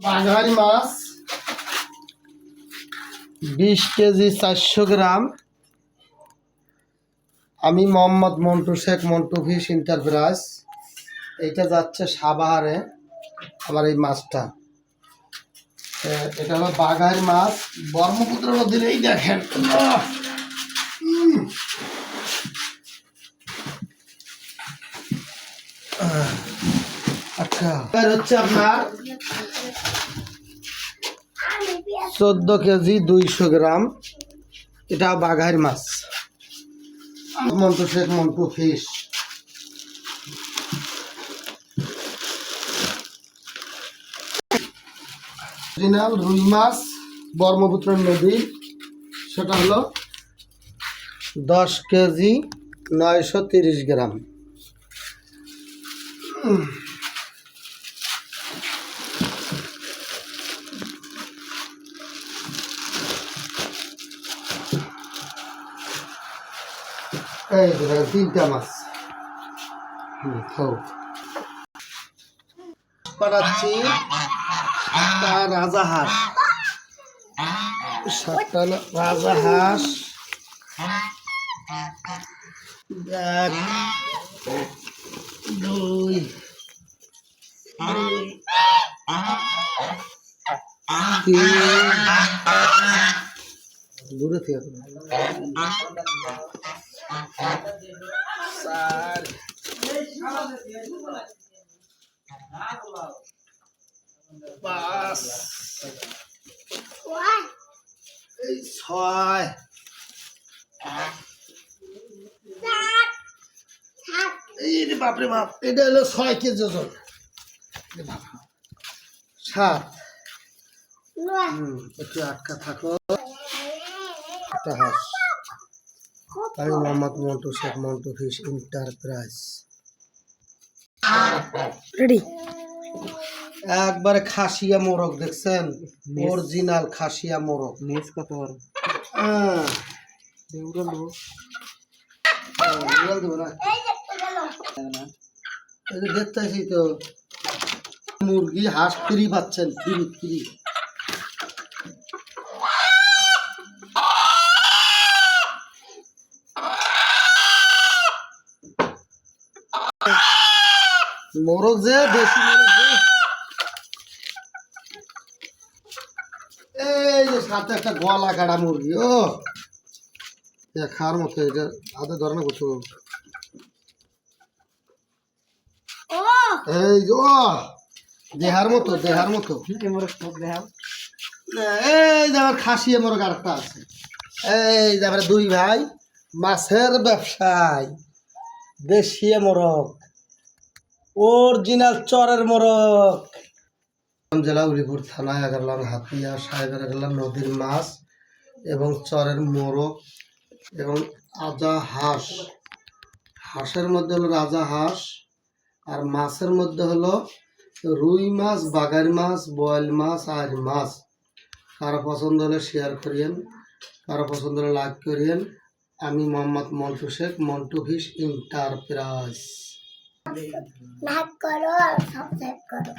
বাঘারি মাছ 20 KG 400 গ্রাম। আমি Mohammad Montu Sheikh, Montu fish enterprise. এইটা যাচ্ছে সাভারে আমার এই মাছটা। এটা হলো বাঘারি মাছ, ব্রহ্মপুত্র নদীর। এই দেখেন, আচ্ছা হচ্ছে আপনার 14 কেজি 200 গ্রাম। এটা বাঘারি মাছ, মন্টু শেখ মন্টু ফিশ। অরিজিনাল রুই মাছ ব্রহ্মপুত্র নদী, সেটা হলো 10 কেজি 930 গ্রাম। এই দেখেন 3টা মাছ। পাঠাচ্ছি রাজা হাঁস, 7টা রাজা হাঁস। 1 2 3 দূরে থেকে 4 5 6 এই বাপরে বাপ, এটা হলো 6 কেজি ওজন। 7 একটু আটকা থাকো। একটা হাঁস। আমি Mohammad Montu Sheikh, Montu fish enterprise. Ready. একবারে খাসিয়া মোরগ দেখছেন, অরিজিনাল খাসিয়া মোরগ। নেস কত বড়! দেখতেছি তো, মুরগি হাঁস ফ্রি পাচ্ছেন, ফ্রি ফ্রি। মোরগ যে দেশি মোরগ যে, এই যে সাথে একটা গলা কাটা মুরগি। ও খাওয়ার মতো, এটা হাতে ধরনা করছো। এই যে দেহার মতো, দেহার মতো। এই যে আবার খাসিয়া মোরগ আরেকটা আছে। এই যে আবার 2 ভাই মাছের ব্যবসায়। দেশি মোরগ, অরিজিনাল চরের মোরগ। জেলা উলিপুর থানায় 11 নং হাতিয়া সাহেবের 11 নদীর মাছ এবং চরের মোরগ এবং রাজা হাঁস। হাঁসের মধ্যে হলো রাজা হাঁস, আর মাছের মধ্যে হলো রুই মাছ, বাগারি মাছ, বয়েল মাছ, আর মাছ। কারো পছন্দ হলে শেয়ার করিয়েন, কারো পছন্দ হলে লাইক করিয়েন। আমি Mohammad Montu Sheikh, Montu fish enterprise. Like করো, সাবস্ক্রাইব করো।